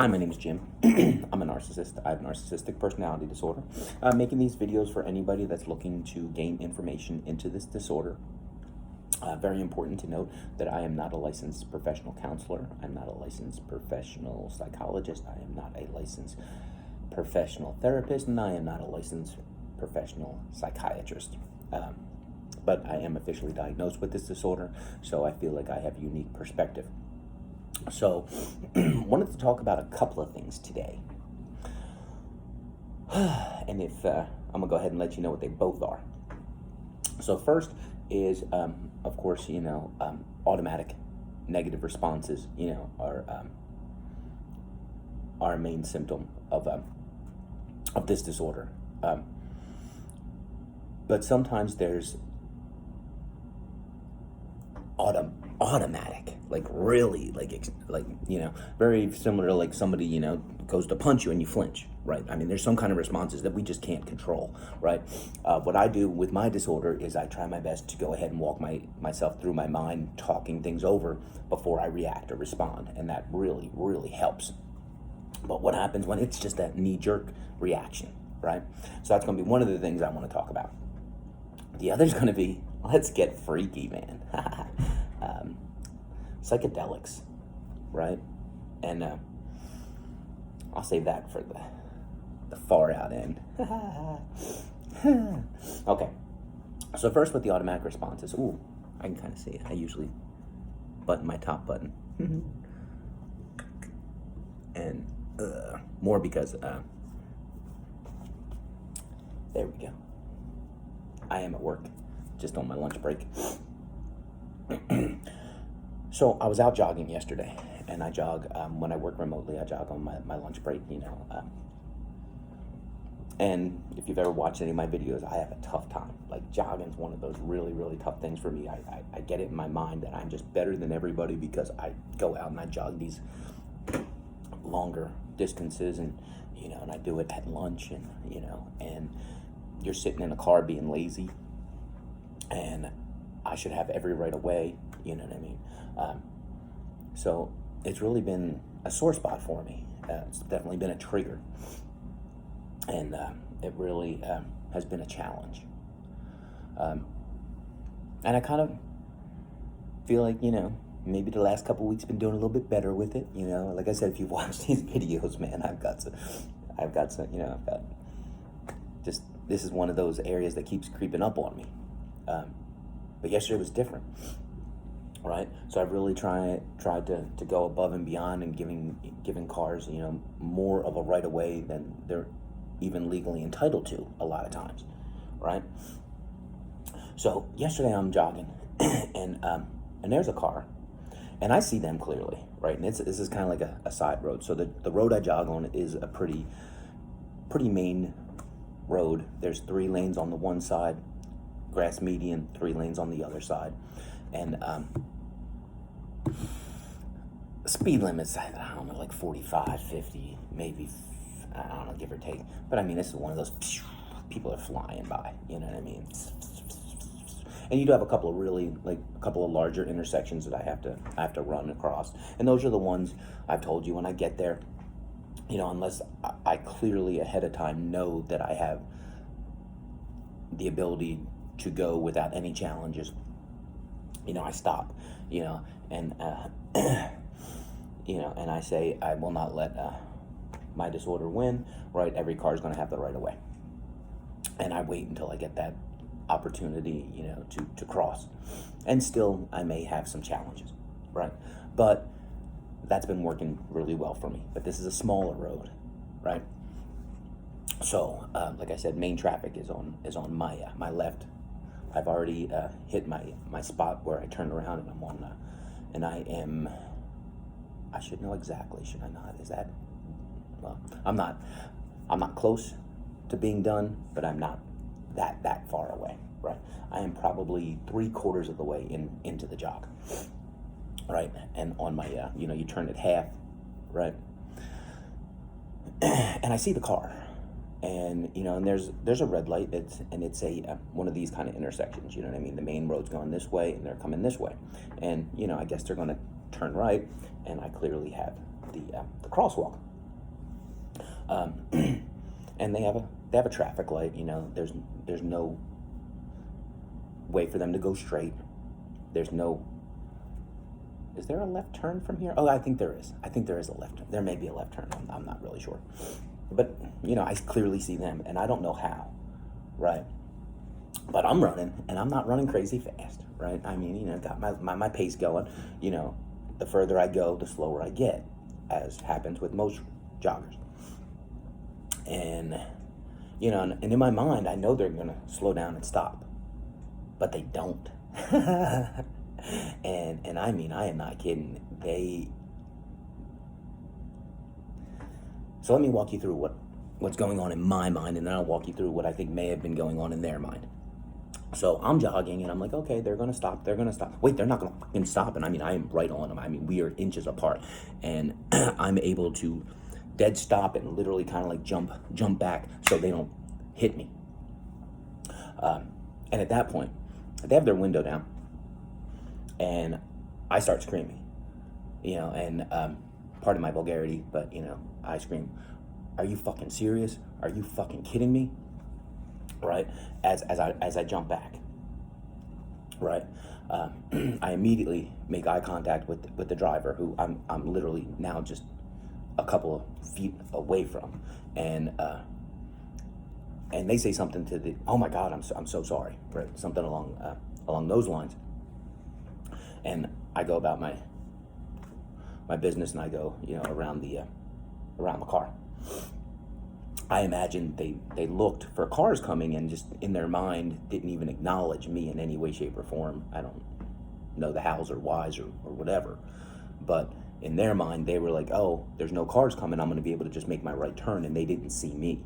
Hi, my name is Jim. I'm a narcissist. I have narcissistic personality disorder. I'm making these videos for anybody that's looking to gain information into this disorder. Very important to note that I am not a licensed professional counselor. I'm not a licensed professional psychologist. I am not a licensed professional therapist, and I am not a licensed professional psychiatrist. But I am officially diagnosed with this disorder, so I feel like I have a unique perspective. So, wanted to talk about a couple of things today. And if I'm going to go ahead and let you know what they both are. So first is, of course, automatic negative responses, are a main symptom of this disorder. But sometimes there's automatic, like really, very similar to like somebody, goes to punch you and you flinch, right? I mean, there's some kind of responses that we just can't control, right? What I do with my disorder is I try my best to go ahead and walk myself through my mind, talking things over before I react or respond, and that really, really helps. But what happens when it's just that knee-jerk reaction, right? So that's going to be one of the things I want to talk about. The other's going to be, let's get freaky, man. Psychedelics, right? And I'll save that for the far out end. Okay, so first with the automatic responses. Ooh, I can kind of see it. I usually button my top button. And more because, there we go. I am at work, just on my lunch break. So I was out jogging yesterday, and I jog, when I work remotely, I jog on my lunch break, and if you've ever watched any of my videos, I have a tough time. Like, jogging's one of those really, really tough things for me. I get it in my mind that I'm just better than everybody because I go out and I jog these longer distances, and I do it at lunch, and and you're sitting in a car being lazy, and I should have every right of way, you know what I mean? So it's really been a sore spot for me. It's definitely been a trigger, and it really has been a challenge. And I kind of feel like, maybe the last couple of weeks been doing a little bit better with it. Like I said, if you've watched these videos, man, I've got just, this is one of those areas that keeps creeping up on me. But yesterday was different, right? So I've really tried to go above and beyond and giving cars, more of a right of way than they're even legally entitled to a lot of times, right? So yesterday I'm jogging, and there's a car, and I see them clearly, right? And this is kind of like a side road. So the road I jog on is a pretty main road. There's 3 lanes on the one side, grass median, 3 lanes on the other side, and speed limits, I don't know, like 45, 50, maybe, I don't know, give or take. But I mean, this is one of those, people are flying by, you know what I mean? And you do have a couple of larger intersections that I have to run across, and those are the ones I've told you when I get there, unless I clearly ahead of time know that I have the ability to go without any challenges, I stop, and and I say I will not let my disorder win, right? Every car is going to have the right of way, and I wait until I get that opportunity, to cross, and still I may have some challenges, right? But that's been working really well for me. But this is a smaller road, right? So, like I said, main traffic is on my left. I've already hit my spot where I turn around, and I'm on, and I should know exactly, should I not? Is that, well, I'm not close to being done, but I'm not that far away, right? I am probably 3/4 of the way into the jog, right? And on my, you turn it half, right? And I see the car, and and there's a red light. It's a one of these kind of intersections. You know what I mean? The main road's going this way, and they're coming this way, and I guess they're going to turn right, and I clearly have the crosswalk And they have a traffic light. You know, there's no way for them to go straight. There's no. Is there a left turn from here? Oh, I think there is. I think there is a left turn. There may be a left turn. I'm not really sure. But, you know, I clearly see them, and I don't know how, right? But I'm running, and I'm not running crazy fast, right? I mean, you know, got my pace going. You know, the further I go, the slower I get, as happens with most joggers. And, you know, and in my mind, I know they're going to slow down and stop, but they don't. And I mean, I am not kidding. So let me walk you through what's going on in my mind, and then I'll walk you through what I think may have been going on in their mind. So I'm jogging, and I'm like, okay, they're going to stop. Wait, they're not going to fucking stop. And I mean, I am right on them. I mean, we are inches apart, and I'm able to dead stop and literally kind of like jump back so they don't hit me. And at that point, they have their window down, and I start screaming, you know, and pardon my vulgarity, but, you know, I scream, "Are you fucking serious? Are you fucking kidding me?" Right? As I jump back, right? I immediately make eye contact with the driver, who I'm literally now just a couple of feet away from, and they say something to the, "Oh my God, I'm so sorry," right? Something along those lines. And I go about my business, and I go, you know, around the car. I imagine they looked for cars coming, and just in their mind didn't even acknowledge me in any way, shape, or form. I don't know the hows or whys or whatever, but in their mind they were like, oh, there's no cars coming, I'm going to be able to just make my right turn, and they didn't see me,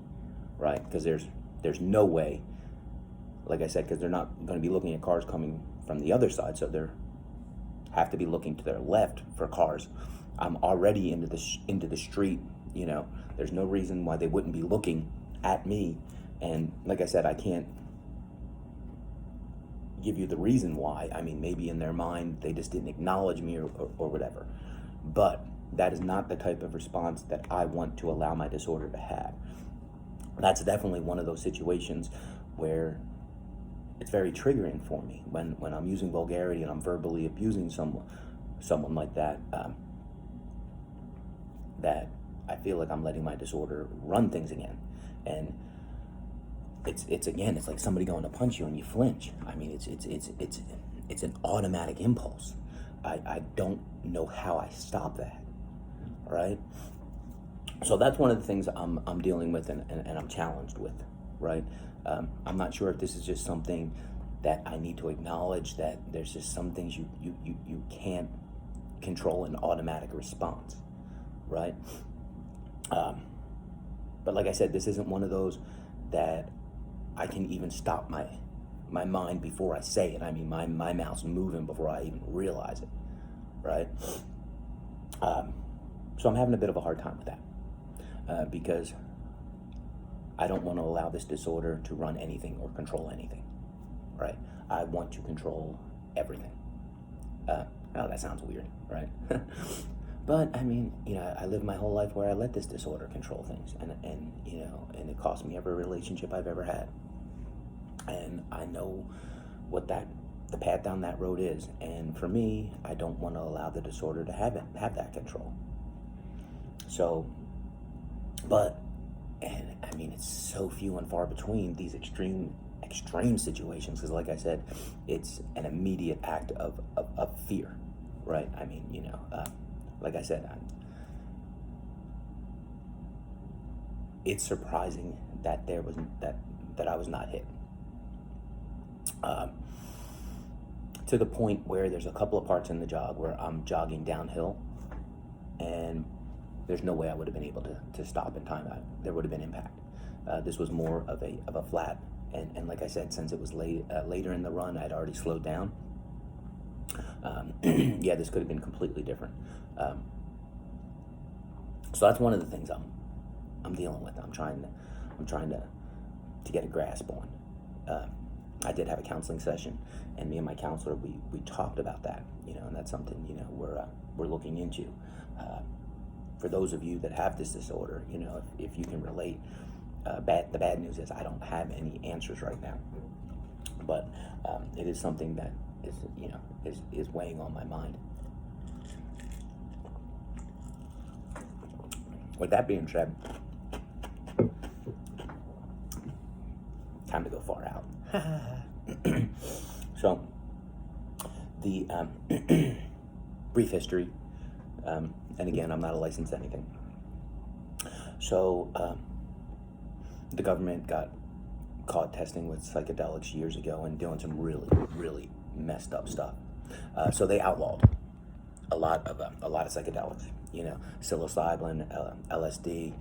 right? Because there's no way, like I said, because they're not going to be looking at cars coming from the other side, so they're have to be looking to their left for cars. I'm already into the street, you know. There's no reason why they wouldn't be looking at me. And like I said, I can't give you the reason why. I mean, maybe in their mind they just didn't acknowledge me or whatever. But that is not the type of response that I want to allow my disorder to have. That's definitely one of those situations where it's very triggering for me when I'm using vulgarity and I'm verbally abusing someone like that, that I feel like I'm letting my disorder run things again. And it's like somebody going to punch you and you flinch. I mean, it's an automatic impulse. I don't know how I stop that, right? So that's one of the things I'm dealing with and I'm challenged with, right? I'm not sure if this is just something that I need to acknowledge, that there's just some things you can't control an automatic response, right? But like I said, this isn't one of those that I can even stop my mind before I say it. I mean, my mouth's moving before I even realize it, right? So I'm having a bit of a hard time with that, because I don't want to allow this disorder to run anything or control anything, right? I want to control everything. Oh, that sounds weird, right? But I mean, you know, I lived my whole life where I let this disorder control things, and you know, and it cost me every relationship I've ever had. And I know what the path down that road is. And for me, I don't want to allow the disorder to have that control. So, and I mean, it's so few and far between these extreme situations, because like I said, it's an immediate act of fear, right? I mean, you know, like I said, it's surprising that that I was not hit. To the point where there's a couple of parts in the jog where I'm jogging downhill, and there's no way I would have been able to stop in time. There would have been impact. This was more of a flat, and like I said, since it was later in the run, I'd already slowed down. Yeah, this could have been completely different. So that's one of the things I'm dealing with. I'm trying to get a grasp on. I did have a counseling session, and me and my counselor, we talked about that, you know, and that's something, you know, we're looking into for those of you that have this disorder, if you can relate, the bad news is I don't have any answers right now, but it is something that is weighing on my mind. With that being said, time to go far out. So, the brief history, and again, I'm not a licensed anything. So, the government got caught testing with psychedelics years ago and doing some really, really messed up stuff. So they outlawed a lot of psychedelics. Psilocybin, LSD,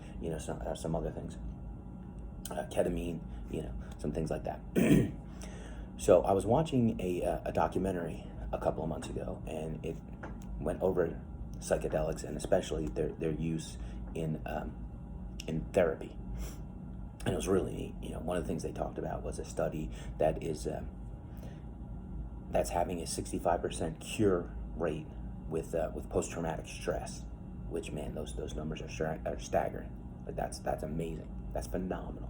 some other things, ketamine, some things like that. So I was watching a documentary a couple of months ago, and it went over psychedelics and especially their use in therapy. And it was really neat. One of the things they talked about was a study that is that's having a 65% cure rate with post-traumatic stress, which, man, those numbers are staggering. Like that's amazing. That's phenomenal.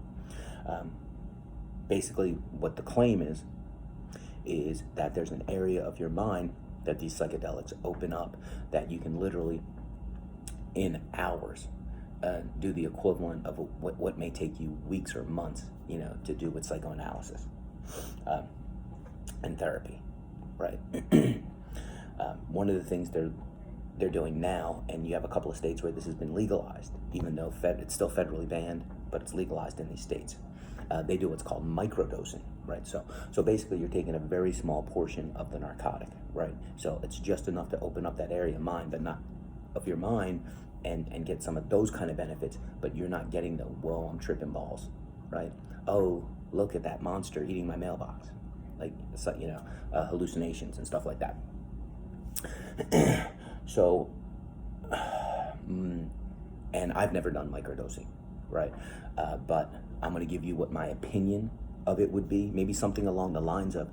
Basically, what the claim is that there's an area of your mind that these psychedelics open up that you can literally, in hours, do the equivalent of what may take you weeks or months, to do with psychoanalysis and therapy, right? One of the things they're doing now, and you have a couple of states where this has been legalized, even though it's still federally banned, but it's legalized in these states. They do what's called microdosing, right? So basically, you're taking a very small portion of the narcotic, right? So it's just enough to open up that area of mind, but not of your mind, and get some of those kind of benefits, but you're not getting the, whoa, I'm tripping balls, right? Oh, look at that monster eating my mailbox. Like, it's like, hallucinations and stuff like that. So, and I've never done microdosing, right? But I'm going to give you what my opinion of it would be. Maybe something along the lines of,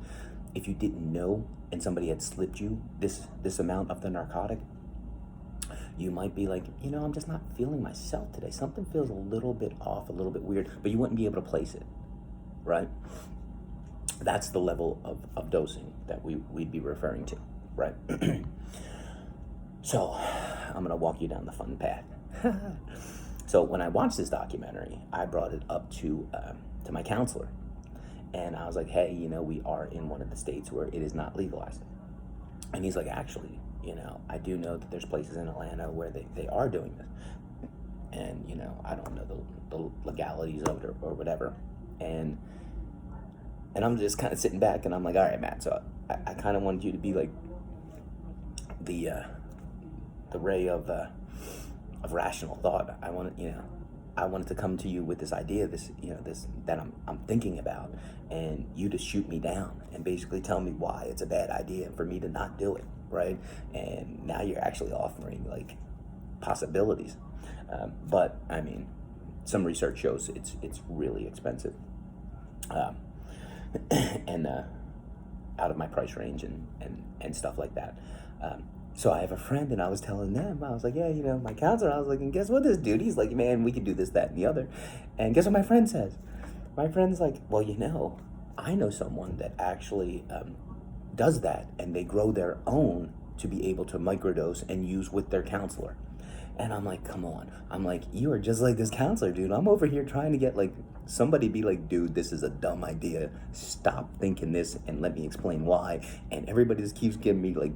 if you didn't know and somebody had slipped you this amount of the narcotic, you might be like, I'm just not feeling myself today. Something feels a little bit off, a little bit weird, but you wouldn't be able to place it, right? That's the level of dosing that we'd be referring to, right? So I'm going to walk you down the fun path. So when I watched this documentary, I brought it up to my counselor, and I was like, hey, we are in one of the states where it is not legalized. And he's like, actually, I do know that there's places in Atlanta where they are doing this. And, I don't know the legalities of it or whatever. And I'm just kind of sitting back, and I'm like, all right, Matt, so I kind of wanted you to be like the ray of rational thought. I wanted to come to you with this idea, this that I'm thinking about, and you to shoot me down and basically tell me why it's a bad idea for me to not do it, right? And now you're actually offering like possibilities, but I mean, some research shows it's really expensive, and out of my price range and stuff like that. So I have a friend, and I was telling them, I was like, yeah, my counselor, I was like, and guess what this dude, he's like, man, we could do this, that, and the other. And guess what my friend says? My friend's like, well, I know someone that actually does that, and they grow their own to be able to microdose and use with their counselor. And I'm like, come on. I'm like, you are just like this counselor, dude. I'm over here trying to get like somebody be like, dude, this is a dumb idea. Stop thinking this and let me explain why. And everybody just keeps giving me like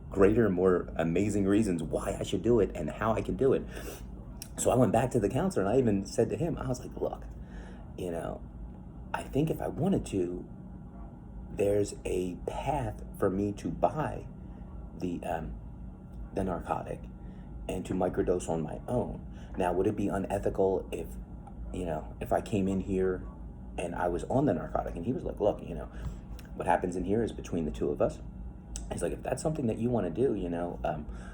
greater and more amazing reasons why I should do it and how I can do it. So I went back to the counselor, and I even said to him, I was like, look, I think if I wanted to, there's a path for me to buy the narcotic and to microdose on my own. Now, would it be unethical if I came in here and I was on the narcotic? And he was like, look, what happens in here is between the two of us. He's like, if that's something that you want to do,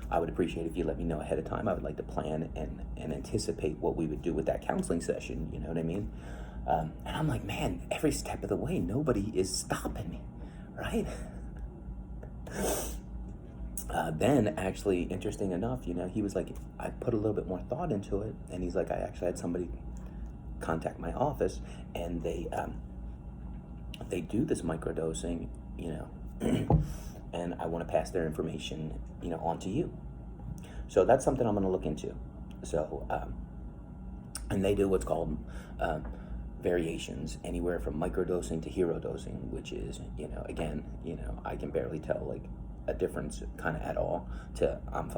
I would appreciate if you let me know ahead of time. I would like to plan and anticipate what we would do with that counseling session. You know what I mean? And I'm like, man, every step of the way, nobody is stopping me, right? Then, actually, interesting enough, he was like, I put a little bit more thought into it, and he's like, I actually had somebody contact my office, and they do this microdosing, and I want to pass their information, on to you. So that's something I'm going to look into. So, and they do what's called variations, anywhere from microdosing to hero dosing, which is, again, I can barely tell like a difference kind of at all to I'm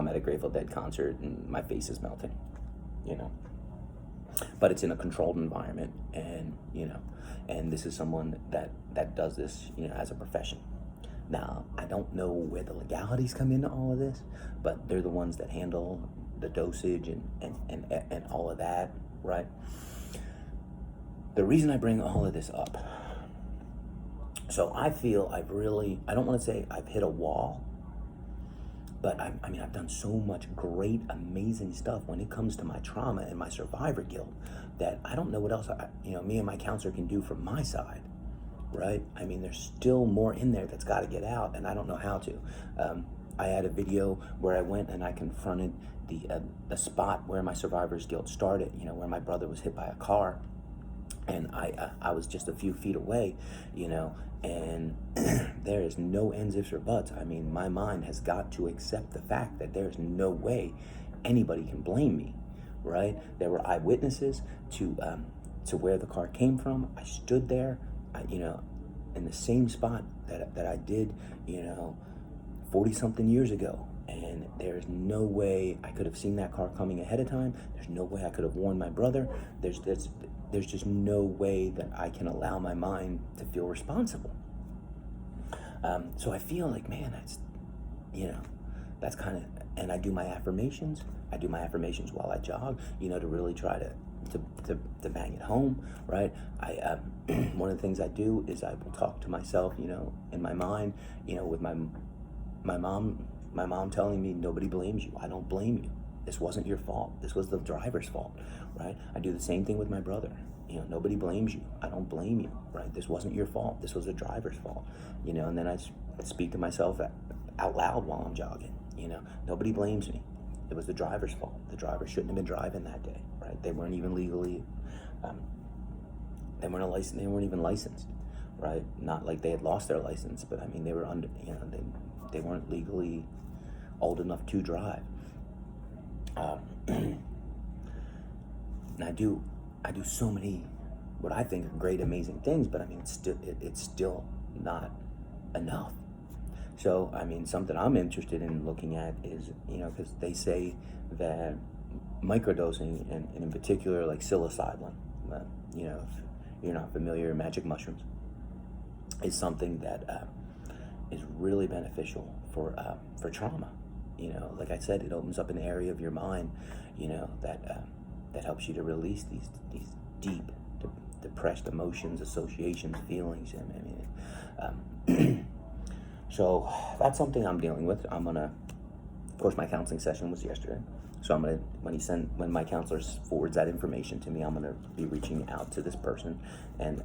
at a Grateful Dead concert and my face is melting, but it's in a controlled environment, and and this is someone that does this as a profession. Now, I don't know where the legalities come into all of this, but they're the ones that handle the dosage and all of that, right? The reason I bring all of this up, so I feel I don't want to say I've hit a wall, but I've done so much great, amazing stuff when it comes to my trauma and my survivor guilt that I don't know what else me and my counselor can do from my side, right? There's still more in there that's got to get out, and I don't know how to. I had a video where I went and I confronted the spot where my survivor's guilt started, where my brother was hit by a car, and I was just a few feet away, and there is no ends, ifs, or buts. My mind has got to accept the fact that there's no way anybody can blame me, right? There were eyewitnesses to where the car came from. I stood there, in the same spot that I did, 40-something years ago. And there's no way I could have seen that car coming ahead of time. There's no way I could have warned my brother. There's just no way that I can allow my mind to feel responsible. So I feel like, man, that's kind of, and I do my affirmations. I do my affirmations while I jog, to really try to bang it home, right? One of the things I do is I will talk to myself, in my mind, with my mom telling me, nobody blames you. I don't blame you. This wasn't your fault. This was the driver's fault, right? I do the same thing with my brother. Nobody blames you. I don't blame you, right? This wasn't your fault. This was the driver's fault, and then I speak to myself out loud while I'm jogging, nobody blames me. It was the driver's fault. The driver shouldn't have been driving that day, right? They weren't even legally, they weren't even licensed, right? Not like they had lost their license, but they were under, they weren't legally old enough to drive. And I do so many, what I think are great, amazing things, but it's still not enough. So, something I'm interested in looking at is, because they say that microdosing, and in particular, like psilocybin, if you're not familiar, magic mushrooms, is something that is really beneficial for trauma. Like I said, it opens up an area of your mind, that helps you to release these deep, depressed emotions, associations, feelings. So that's something I'm dealing with. Of course, my counseling session was yesterday. So when my counselor forwards that information to me, I'm gonna be reaching out to this person and,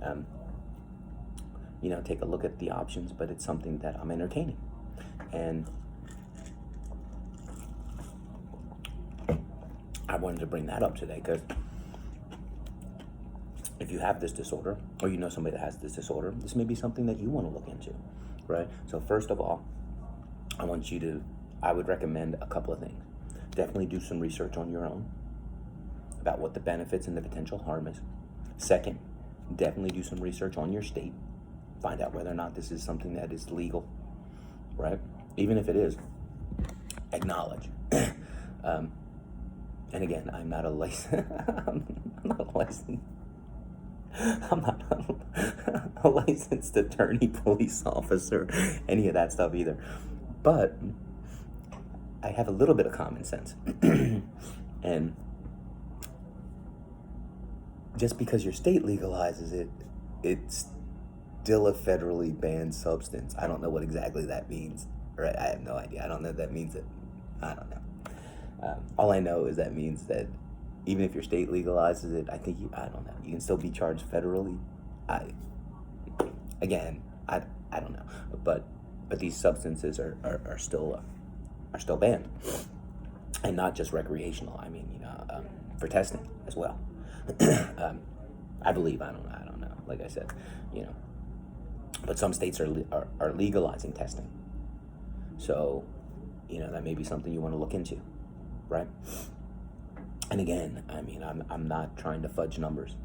take a look at the options, but it's something that I'm entertaining. And I wanted to bring that up today because if you have this disorder, or you know somebody that has this disorder, this may be something that you want to look into, right? So first of all, I would recommend a couple of things. Definitely do some research on your own about what the benefits and the potential harm is. Second, definitely do some research on your state. Find out whether or not this is something that is legal, right? Even if it is, acknowledge. And again, I'm not a licensed attorney, police officer, any of that stuff either. But I have a little bit of common sense. And just because your state legalizes it, it's still a federally banned substance. I don't know what exactly that means, right? I have no idea. I don't know if that means it. I don't know. All I know is that means that even if your state legalizes it, I don't know, you can still be charged federally. I don't know, but but these substances are still banned, and not just recreational. I mean, for testing as well. I believe, I don't know. Like I said, but some states are legalizing testing. So, that may be something you want to look into, right? And again, I mean, I'm not trying to fudge numbers,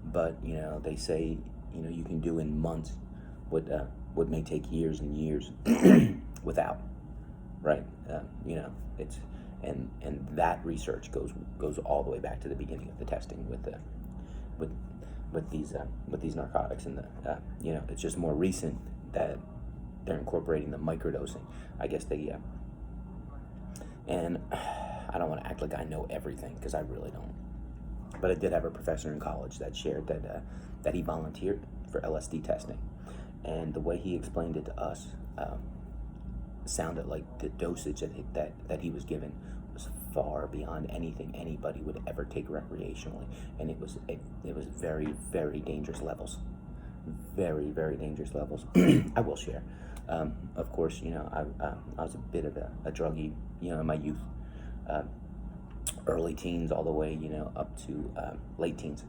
but they say you can do in months what may take years and years without, right? It's and that research goes all the way back to the beginning of the testing with these narcotics, and it's just more recent that they're incorporating the microdosing. I guess and I don't want to act like I know everything, because I really don't. But I did have a professor in college that shared that he volunteered for LSD testing, and the way he explained it to us sounded like the dosage that he was given was far beyond anything anybody would ever take recreationally, and it was very, very dangerous levels, very, very dangerous levels. I will share. Of course, I was a bit of a druggie, in my youth, early teens all the way, up to late teens.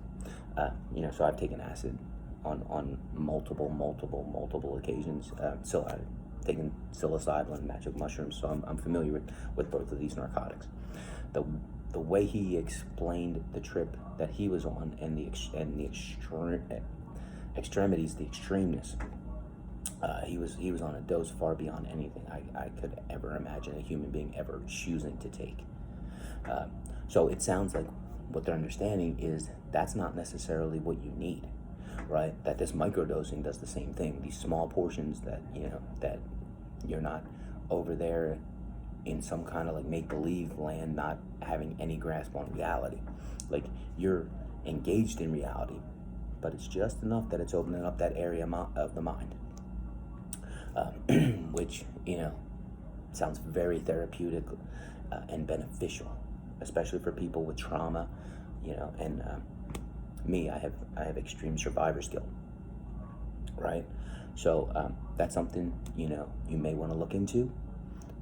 So I've taken acid on multiple occasions. So I've taken psilocybin, magic mushrooms, so I'm familiar with both of these narcotics. The way he explained the trip that he was on, and the extremities, the extremeness. He was on a dose far beyond anything I could ever imagine a human being ever choosing to take. So it sounds like what they're understanding is that's not necessarily what you need, right? That this microdosing does the same thing. These small portions that that you're not over there in some kind of like make-believe land, not having any grasp on reality. Like, you're engaged in reality, but it's just enough that it's opening up that area of the mind. Which, sounds very therapeutic and beneficial, especially for people with trauma, and me, I have extreme survivor skill, right? So that's something, you may want to look into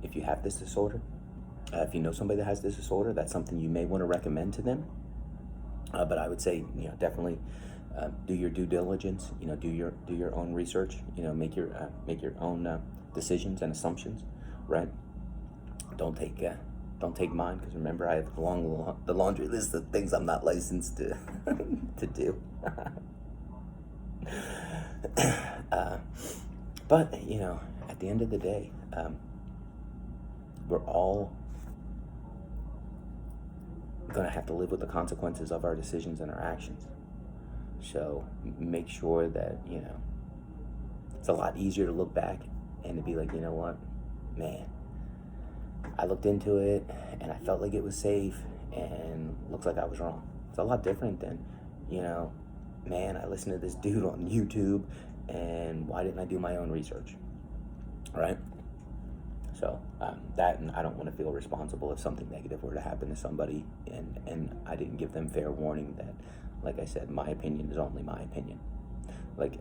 if you have this disorder. If you know somebody that has this disorder, that's something you may want to recommend to them. But I would say, definitely do your due diligence. Do your own research. Make your own decisions and assumptions, right? Don't take mine, because remember, I have the laundry list of things I'm not licensed to to do. But at the end of the day, we're all gonna have to live with the consequences of our decisions and our actions. So make sure that it's a lot easier to look back and to be like, what, man, I looked into it and I felt like it was safe, and looks like I was wrong. It's a lot different than, man, I listened to this dude on YouTube, and why didn't I do my own research, right? So that, and I don't want to feel responsible if something negative were to happen to somebody, and I didn't give them fair warning that, like I said, my opinion is only my opinion. Like,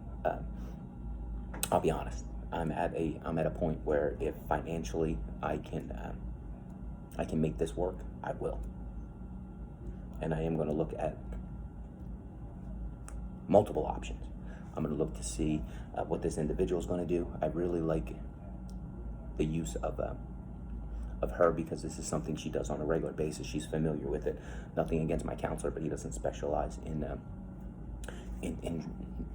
I'll be honest, I'm at a point where if financially I can make this work, I will. And I am going to look at multiple options. I'm going to look to see what this individual is going to do. I really like the use of her, because this is something she does on a regular basis. She's familiar with it. Nothing against my counselor, but he doesn't specialize in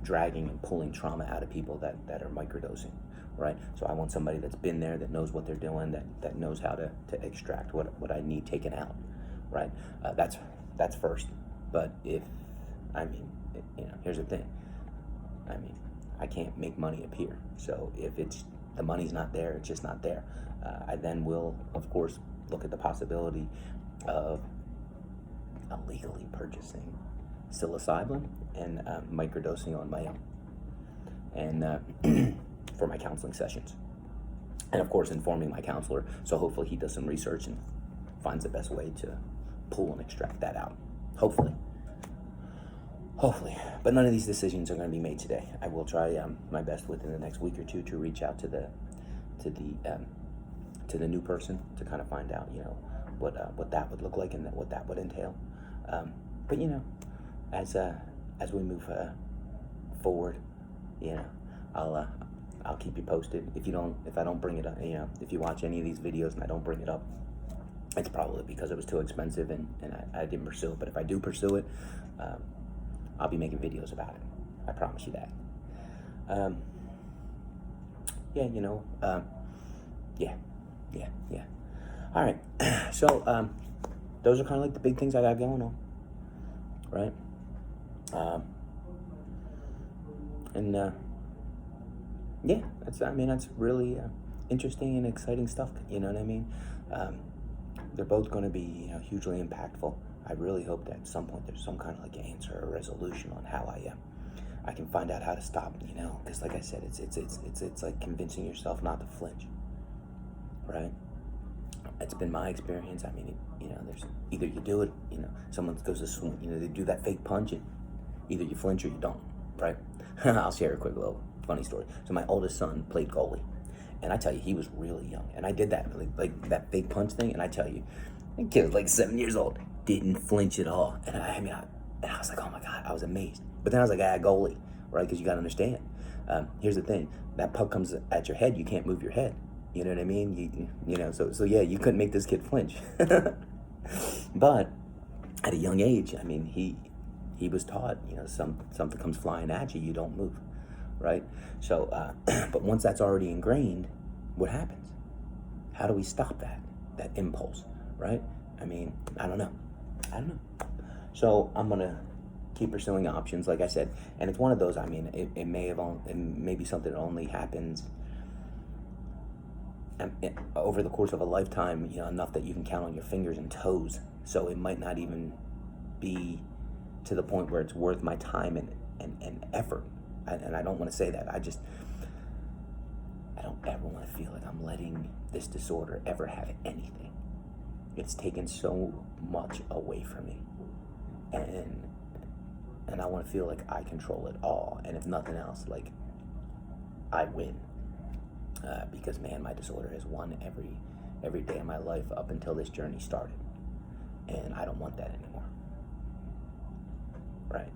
dragging and pulling trauma out of people that are microdosing, right? So I want somebody that's been there, that knows what they're doing, that knows how to extract what I need taken out, right? That's first. But here's the thing. I can't make money appear. So if the money's not there, it's just not there. I then will, of course, look at the possibility of illegally purchasing psilocybin and microdosing on my own, and for my counseling sessions, and of course informing my counselor. So hopefully he does some research and finds the best way to pull and extract that out. Hopefully. But none of these decisions are going to be made today. I will try my best within the next week or two to reach out to to the new person, to kind of find out, you know, what that would look like and what that would entail. But you know, as we move forward, you know, I'll keep you posted. If I don't bring it up, you know, if you watch any of these videos and I don't bring it up, it's probably because it was too expensive and I didn't pursue it. But if I do pursue it, I'll be making videos about it. I promise you that. Yeah, you know, yeah. All right, so those are kind of like the big things I got going on, right? Yeah, that's really interesting and exciting stuff. You know what I mean? They're both going to be, you know, hugely impactful. I really hope that at some point there's some kind of like answer or resolution on how I can find out how to stop. You know, because like I said, it's like convincing yourself not to flinch, right? It's been my experience. I mean, you know, there's either you do it, you know, someone goes to swing, you know, they do that fake punch, and either you flinch or you don't, right? I'll share a quick little funny story. So my oldest son played goalie, and I tell you, he was really young, and I did that like that fake punch thing, and I tell you, the kid was like 7 years old, didn't flinch at all, and I was like, oh my God, I was amazed. But then I was like, goalie, right? Because you got to understand. Here's the thing: that puck comes at your head, you can't move your head. You know what I mean? You know, so yeah, you couldn't make this kid flinch. But at a young age, I mean, he was taught, you know, something comes flying at you, you don't move, right? So, but once that's already ingrained, what happens? How do we stop that impulse, right? I mean, I don't know. So I'm gonna keep pursuing options, like I said, and it's one of those. I mean, it may be something that only happens over the course of a lifetime, you know, enough that you can count on your fingers and toes. So it might not even be to the point where it's worth my time and effort. And I don't want to say that. I don't ever want to feel like I'm letting this disorder ever have anything. It's taken so much away from me. And I want to feel like I control it all. And if nothing else, like I win. Because man, my disorder has won every day of my life up until this journey started, and I don't want that anymore. Right?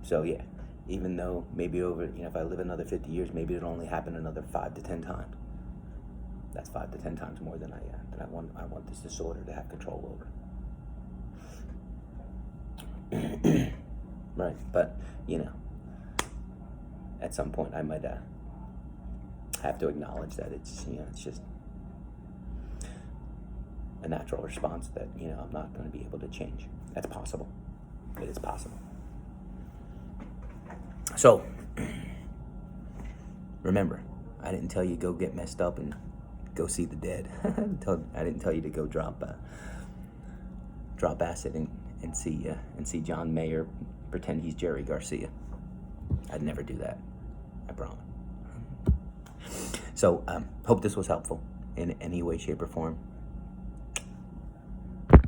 So yeah, even though maybe over, you know, if I live another 50 years, maybe it'll only happen another 5 to 10 times. That's 5 to 10 times more than I want this disorder to have control over. Right? But you know, at some point I might have to acknowledge that it's, you know, it's just a natural response that, you know, I'm not going to be able to change. That's possible. It is possible. So remember, I didn't tell you go get messed up and go see the dead. I didn't tell you to go drop acid and see John Mayer pretend he's Jerry Garcia. I'd never do that. I promise. So, hope this was helpful in any way, shape, or form.